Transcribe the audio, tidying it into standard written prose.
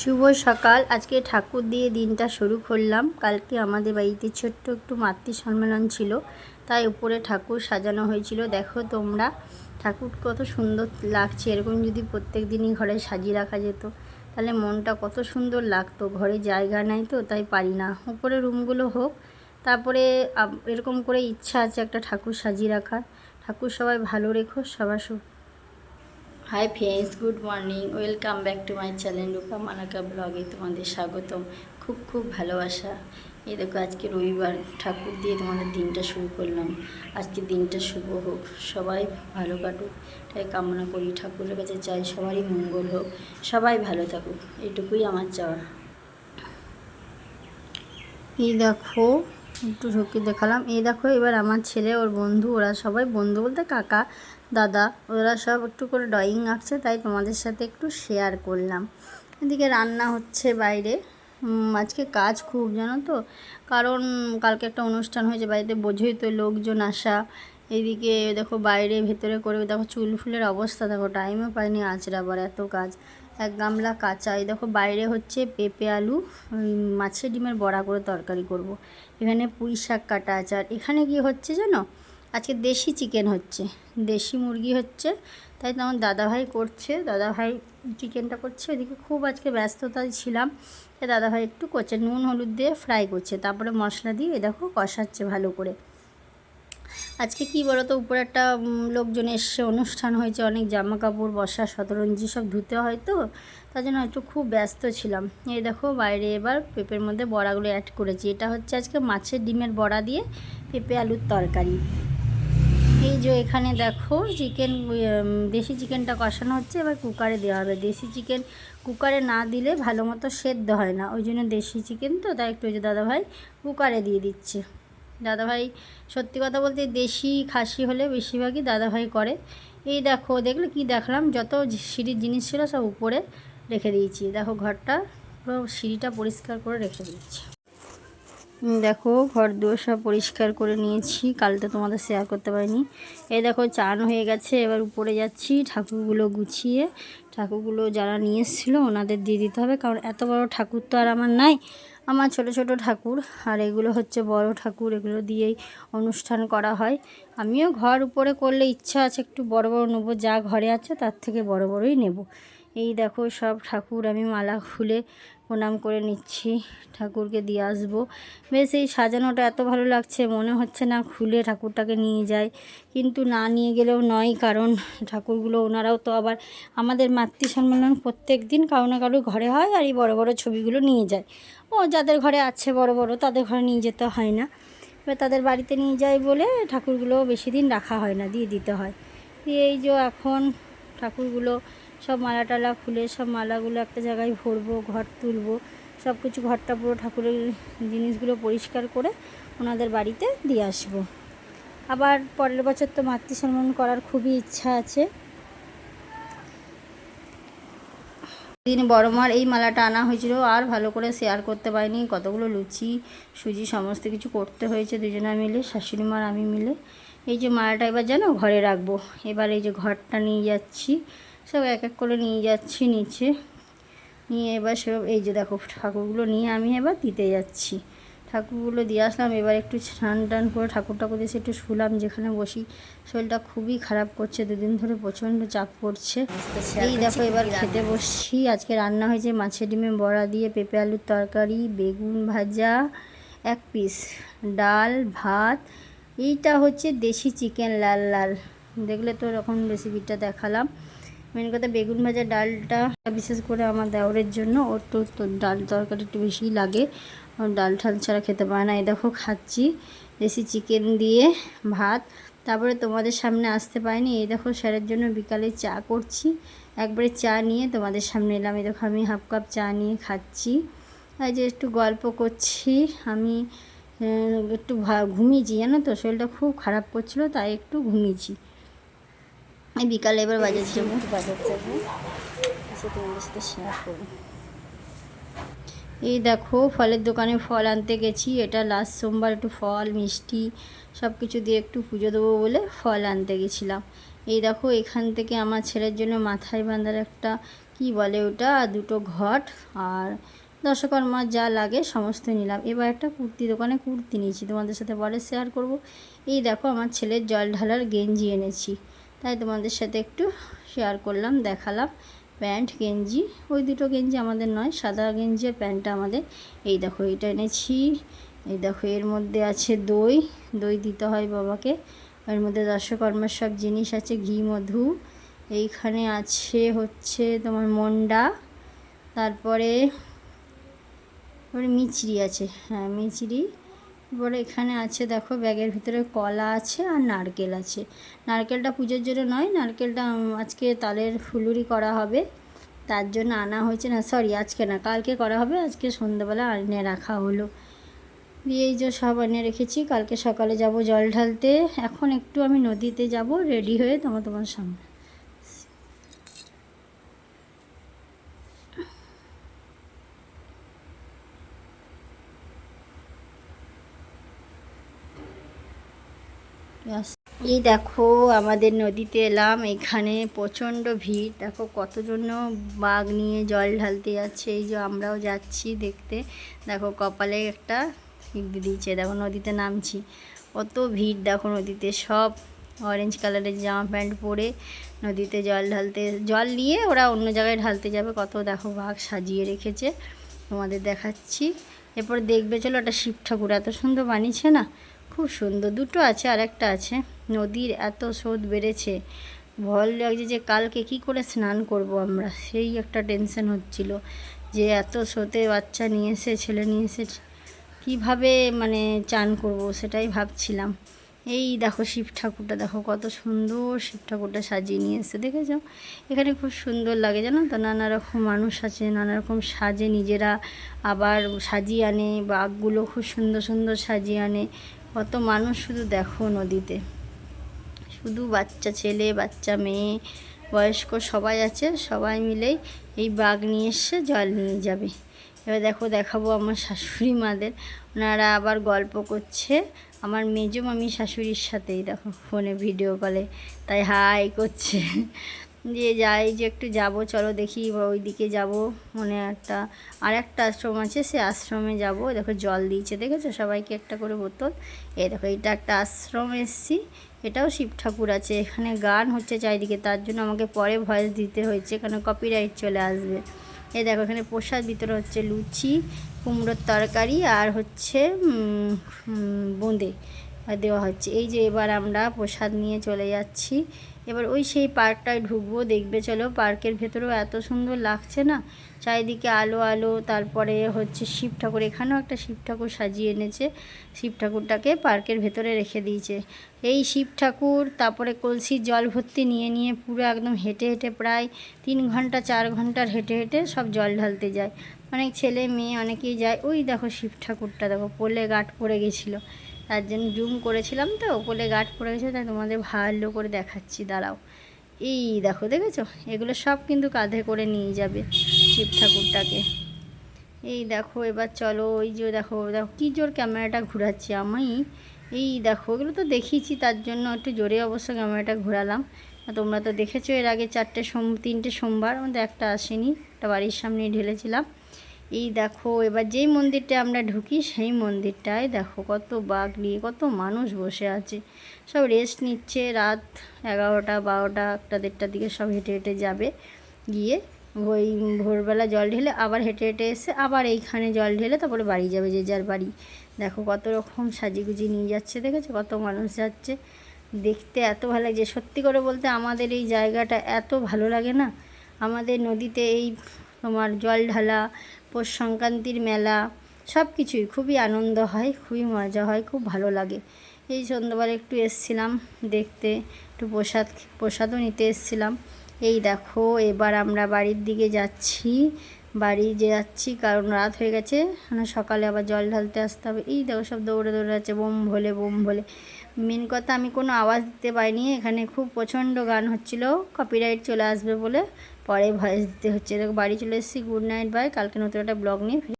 শুভ সকাল। আজকে ঠাকুর দিয়ে দিনটা শুরু করলাম। কালকে আমাদের বাড়িতে ছোট্ট একটু মাতৃ সম্মেলন ছিল, তাই উপরে ঠাকুর সাজানো হয়েছিল। দেখো তোমরা ঠাকুর কত সুন্দর লাগছে। এরকম যদি প্রত্যেক দিনই ঘরে সাজিয়ে রাখা যেত তাহলে মনটা কত সুন্দর লাগতো। ঘরে জায়গা নাই তো তাই পারি না। উপরে রুমগুলো হোক, তারপরে এরকম করে ইচ্ছা আছে একটা ঠাকুর সাজিয়ে রাখার। ঠাকুর সবাই ভালো রেখো, সবার hi friends, good morning, welcome back to my channel Rupa Malaka ব্লগে তোমাদের স্বাগতম। খুব খুব ভালোবাসা। এই দেখো আজকে রবিবার, ঠাকুর দিয়ে তোমাদের দিনটা শুরু করলাম। আজকে দিনটা শুভ হোক, সবাই ভালো কাটুক তাই কামনা করি। ঠাকুরের কাছে চাই সবারই মঙ্গল হোক, সবাই ভালো থাকুক, এটুকুই আমার চাওয়া। এই দেখো একটু ঢুকে দেখালাম। এই দেখো এবার আমার ছেলে, ওর বন্ধু, ওরা সবাই বন্ধু বলতে কাকা দাদা, ওরা সব একটু করে ড্রয়িং আঁকছে, তাই তোমাদের সাথে একটু শেয়ার করলাম। এদিকে রান্না হচ্ছে বাইরে। আজকে কাজ খুব, জানো তো, কারণ কালকে একটা অনুষ্ঠান হয়েছে বাড়িতে, বোঝোই তো লোকজন আসা। এইদিকে দেখো বাইরে ভেতরে করে দেখো চুল ফুলের অবস্থা, দেখো টাইমও পাইনি আঁচড়াবার, এত কাজ। এক গামলা কাঁচা। এই দেখো বাইরে হচ্ছে পেঁপে আলু মাছের ডিমের বড়া করে তরকারি করব। এখানে পুঁই শাক কাটা আছে। আর এখানে কি হচ্ছে জানো, আজকে দেশি চিকেন হচ্ছে, দেশি মুরগি হচ্ছে, তাই তো আমার দাদাভাই করছে। দাদাভাই চিকেনটা করছে, ওইদিকে খুব আজকে ব্যস্ততায় ছিলাম, তাই দাদাভাই একটু করছে, নুন হলুদ দিয়ে ফ্রাই করছে, তারপরে মশলা দিয়ে এ দেখো কষাচ্ছে ভালো করে। আজকে কি বলো তো, উপরে একটা লোকজন এসছে, অনুষ্ঠান হয়েছে, অনেক জামা কাপড় বসা শতরঞ্জি সব ধুতে হয় তো, তার জন্য একটু খুব ব্যস্ত ছিলাম। এই দেখো বাইরে এবার পেঁপের মধ্যে বড়াগুলো অ্যাড করেছি। এটা হচ্ছে আজকে মাছের ডিমের বড়া দিয়ে পেঁপে আলুর তরকারি। এই যে এখানে দেখো চিকেন, দেশি চিকেনটা কষানো হচ্ছে, এবার কুকারে দেওয়া হবে। দেশি চিকেন কুকারে না দিলে ভালো মতো সেদ্ধ হয় না, ওই জন্য দেশি চিকেন তো, তাই একটু ওই যে দাদাভাই কুকারে দিয়ে দিচ্ছে। দাদাভাই সত্যি কথা বলতে দেশি খাসি হলে বেশিরভাগই দাদাভাই করে। এই দেখো দেখলে কি দেখলাম, যত সিঁড়ির জিনিস ছিল সব উপরে রেখে দিয়েছি। দেখো ঘরটা পুরো সিঁড়িটা পরিষ্কার করে রেখে দিয়েছি। দেখো ঘর দুয়ার সব পরিষ্কার করে নিয়েছি, কাল তো তোমাদের শেয়ার করতে পারিনি। এই দেখো চান হয়ে গেছে, এবার উপরে যাচ্ছি ঠাকুরগুলো গুছিয়ে। ঠাকুরগুলো যারা নিয়ে এসেছিলো ওনাদের দিয়ে দিতে হবে, কারণ এত বড় ঠাকুর তো আর আমার নাই, আমার ছোট ছোট ঠাকুর। আর এগুলো হচ্ছে বড় ঠাকুর, এগুলো দিয়েই অনুষ্ঠান করা হয়। আমিও ঘর উপরে করলে ইচ্ছা আছে একটু বড় বড় নেবো, যা ঘরে আছে তার থেকে বড় বড়ই নেব। এই দেখো সব ঠাকুর আমি মালা খুলে প্রণাম করে নিচ্ছি, ঠাকুরকে দিয়ে আসবো। বেশ এই সাজানোটা এত ভালো লাগছে, মনে হচ্ছে না খুলে ঠাকুরটাকে নিয়ে যায়, কিন্তু না নিয়ে গেলেও নয়, কারণ ঠাকুরগুলো ওনারাও তো আবার আমাদের মাতৃ সম্মেলন প্রত্যেক দিন কারো না কারো ঘরে হয়, আর এই বড় বড় ছবিগুলো নিয়ে যায়। ও যাদের ঘরে আছে বড় বড় তাদের ঘরে নিয়ে যেতে হয় না, এবার তাদের বাড়িতে নিয়ে যায় বলে ঠাকুরগুলো বেশি দিন রাখা হয় না, দিয়ে দিতে হয়। এই যে এখন ঠাকুরগুলো সব মালা টালা খুলে সব মালাগুলো একটা জায়গায় ভরবো, ঘর তুলবো, সব কিছু ঘরটা পুরো ঠাকুরের জিনিসগুলো পরিষ্কার করে ওনাদের বাড়িতে দিয়ে আসবো। আবার পরের বছর তো মাতৃ সম্মান করার খুবই ইচ্ছা আছে। দিন বড় মার এই মালাটা আনা হয়েছিল, আর ভালো করে শেয়ার করতে পারিনি, কতগুলো লুচি সুজি সমস্ত কিছু করতে হয়েছে দুজনে মিলে, শাশুড়ি মার আমি মিলে। এই যে মালাটা এবার জানো ঘরে রাখবো। এবার এই যে ঘরটা নিয়ে যাচ্ছি, সব এক এক করে নিয়ে যাচ্ছি নিচে, নিয়ে এবার সব এই যে দেখো ঠাকুরগুলো নিয়ে আমি এবার দিতে যাচ্ছি। ঠাকুরগুলো দিয়ে আসলাম, এবার একটু স্নান টান করে ঠাকুর ঠাকুর দিয়ে একটু শুলাম যেখানে বসি। শরীরটা খুবই খারাপ করছে, দুদিন ধরে প্রচণ্ড চাপ পড়ছে। এই দেখো এবার খেতে বসছি। আজকে রান্না হয়েছে মাছের ডিমে বড়া দিয়ে পেঁপে আলুর তরকারি, বেগুন ভাজা, এক পিস ডাল, ভাত। এইটা হচ্ছে দেশি চিকেন লাল লাল, দেখলে তো এরকম রেসিপিটা দেখালাম। মেন কথা বেগুন ভাজা, ডালটা বিশেষ করে আমার দেওরের জন্য, ওর তো ডাল তরকারি একটু বেশিই লাগে, ওর ডাল ঠাল ছাড়া খেতে পারে না। এই দেখো খাচ্ছি দেশি চিকেন দিয়ে ভাত। তারপরে তোমাদের সামনে আসতে পারিনি, এই দেখো স্যারের জন্য বিকালে চা করছি, একবারে চা নিয়ে তোমাদের সামনে এলাম। এই দেখো আমি হাফ কাপ চা নিয়ে খাচ্ছি, এই যে একটু গল্প করছি। আমি একটু ঘুমিয়েছি জানো তো, শরীরটা খুব খারাপ করছিলো তাই একটু ঘুমিয়েছি। এই বিকালে এবার বাজার যাবো, এসে তোমাদের সাথে শেয়ার করবো। এই দেখো ফলের দোকানে ফল আনতে গেছি, এটা লাস্ট সোমবার, একটু ফল মিষ্টি সব কিছু দিয়ে একটু পুজো দেবো বলে ফল আনতে গেছিলাম। এই দেখো এখান থেকে আমার ছেলের জন্য মাথায় বাঁধার একটা কি বলে ওটা, দুটো ঘট আর দশকর্মার যা লাগে সমস্ত নিলাম। এবার একটা কুর্তি দোকানে কুর্তি নিয়েছি, তোমাদের সাথে পরে শেয়ার করব। এই দেখো আমার ছেলের জল ঢালার গেঞ্জি এনেছি, তাই তোমাদের সাথে একটু শেয়ার করলাম, দেখালাম। প্যান্ট গেঞ্জি, ওই দুটো গেঞ্জি আমাদের নয়, সাদা গেঞ্জি আর প্যান্টটা আমাদের। এই দেখো এটা এনেছি। এই দেখো এর মধ্যে আছে দই, দই দিতে হয় বাবাকে। এর মধ্যে দশকর্মার সব জিনিস আছে, ঘি মধু। এইখানে আছে হচ্ছে তোমার মন্ডা, তারপরে মিচড়ি আছে, হ্যাঁ মিচড়ি। তারপরে এখানে আছে দেখো ব্যাগের ভিতরে কলা আছে আর নারকেল আছে। নারকেলটা পুজোর জন্য নয়, নারকেলটা আজকে তালের ফুলুরি করা হবে, তার জন্য আনা হয়েছে। না সরি, আজকে না, কালকে করা হবে, আজকে সন্ধ্যাবেলা এনে রাখা হলো। দিয়ে এই যে সব এনে রেখেছি, কালকে সকালে যাব জল ঢালতে। এখন একটু আমি নদীতে যাব রেডি হয়ে, তোমার সামনে। এই দেখো আমাদের নদীতে এলাম, এখানে প্রচণ্ড ভিড়, দেখো কতজন বাঘ নিয়ে জল ঢালতে যাচ্ছে। এই যে আমরাও যাচ্ছি দেখতে, দেখো কপালে একটা দিয়েছে, দেখো নদীতে নামছি। কত ভিড় দেখো নদীতে, সব অরেঞ্জ কালারের জামা প্যান্ট পরে নদীতে জল ঢালতে, জল নিয়ে ওরা অন্য জায়গায় ঢালতে যাবে। কত দেখো বাঘ সাজিয়ে রেখেছে, তোমাদের দেখাচ্ছি। এরপর দেখবে চলো, একটা শিব ঠাকুর এত সুন্দর বানিয়েছে না, খুব সুন্দর। দুটো আছে, আর একটা আছে। নদীর এত স্রোত বেড়েছে, ভয় লাগছে যে কালকে কি করে স্নান করব আমরা, সেই একটা টেনশন হচ্ছিল যে এত স্রোতে বাচ্চা নিয়ে এসে, ছেলে নিয়ে এসে কীভাবে মানে চান করব, সেটাই ভাবছিলাম। এই দেখো শিব ঠাকুরটা, দেখো কত সুন্দর শিব ঠাকুরটা সাজিয়ে নিয়ে এসে, দেখেছ? এখানে খুব সুন্দর লাগে জানো তো, নানা রকম মানুষ আছে, নানা রকম সাজে নিজেরা, আবার সাজিয়ে আনে। বাঘগুলো খুব সুন্দর সুন্দর সাজিয়ে আনে। কত মানুষ শুধু দেখো নদীতে, শুধু বাচ্চা ছেলে, বাচ্চা মেয়ে, বয়স্ক সবাই আছে, সবাই মিলেই এই বাঘ নিয়ে এসে জল নিয়ে যাবে। এবার দেখো দেখাবো আমার শাশুড়ি মাদের, ওনারা আবার গল্প করছে আমার মেজো মামি শাশুড়ির সাথেই, দেখো ফোনে ভিডিও কলে, তাই হাই করছে। দিয়ে যাই যে একটু যাব, চলো দেখি ওই দিকে যাব, মনে আর একটা আশ্রম আছে, সে আশ্রমে যাব। দেখো জল দিয়েছে, দেখেছো সবাইকে একটা করে বোতল। এই দেখো এটা একটা আশ্রম এসছি, এটাও শিব ঠাকুর আছে। এখানে গান হচ্ছে চারিদিকে, তার জন্য আমাকে পরে ভয়েস দিতে হয়েছে, কারণ কপিরাইট চলে আসবে। এই দেখো এখানে প্রসাদ ভিতরে হচ্ছে লুচি, কুমড়োর তরকারি আর হচ্ছে বোঁদে দেওয়া হচ্ছে। এই যে এবার আমরা প্রসাদ নিয়ে চলে যাচ্ছি। এবার ওই সেই পার্কটায় ঢুকবো, দেখবে চলো। পার্কের ভেতরেও এত সুন্দর লাগছে না, চারিদিকে আলো আলো। তারপরে হচ্ছে শিব ঠাকুর, এখানেও একটা শিব ঠাকুর সাজিয়ে এনেছে, শিব ঠাকুরটাকে পার্কের ভেতরে রেখে দিয়েছে। এই শিব ঠাকুর, তারপরে কলসির জল ভর্তি নিয়ে নিয়ে পুরো একদম হেঁটে হেঁটে প্রায় 3 ঘন্টা 4 ঘন্টার হেঁটে হেঁটে সব জল ঢালতে যায়। অনেক ছেলে মেয়ে অনেকেই যায়। ওই দেখো শিব ঠাকুরটা, দেখো পোলে গাঁট পড়ে গেছিলো, তার জন্য জুম করেছিলাম, তো পোলে গাঁট পড়ে গেছে, তাই তোমাদের ভালো করে দেখাচ্ছি, দাঁড়াও। এই দেখো, দেখেছো? এগুলো সব কিন্তু কাঁধে করে নিয়ে যাবে শিব ঠাকুরটাকে। এই দেখো এবার চলো, ওই যে দেখো দেখো কী জোর ক্যামেরাটা ঘোরাচ্ছি আমি। এই দেখো এগুলো তো দেখিয়েছি, তার জন্য একটু জোরে অবশ্য ক্যামেরাটা ঘোরালাম। তোমরা তো দেখেছো এর আগে 3টে সোমবার, আমাদের একটা আসেনি, একটা বাড়ির সামনেই ঢেলেছিলাম। এই দেখো এবার যেই মন্দিরটা আমরা ঢুকি, সেই মন্দিরটায় দেখো কত বাঘ নিয়ে কত মানুষ বসে আছে, সব রেস্ট নিচ্ছে। রাত 11টা 12টা 1টা 1:30টার দিকে সব হেঁটে হেঁটে যাবে, গিয়ে ওই ভোরবেলা জল ঢেলে আবার হেঁটে হেঁটে এসে আবার এইখানে জল ঢেলে তারপরে বাড়ি যাবে, যে যার বাড়ি। দেখো কত রকম সাজিগুজি নিয়ে যাচ্ছে, দেখেছো কত মানুষ যাচ্ছে, দেখতে এত ভালো লাগছে। সত্যি করে বলতে আমাদের এই জায়গাটা এত ভালো লাগে না, আমাদের নদীতে এই তোমার জল ঢালা, পৌষ সংক্রান্তির মেলা, সব কিছুই খুবই আনন্দ হয়, খুবই মজা হয়, খুব ভালো লাগে। এই সন্ধ্যাবেলা একটু এসছিলাম দেখতে, একটু প্রসাদও নিতে এসছিলাম। এই দেখো এবার আমরা বাড়ির দিকে যাচ্ছি, কারণ রাত হয়ে গেছে, মানে সকালে আবার জল ঢালতে আসতে হবে। এই দেখো সব দৌড়ে দৌড়ে যাচ্ছে, বোম ভোলে বোম ভোলে। মেন কথা আমি কোনো আওয়াজ দিতে পারিনি, এখানে খুব প্রচণ্ড গান হচ্ছিল, কপিরাইট চলে আসবে বলে পরে ভয়েস দিতে হচ্ছে। দেখো বাড়ি চলে এসেছি, গুড নাইট, বাই। কালকে নতুন একটা ব্লগ নিয়ে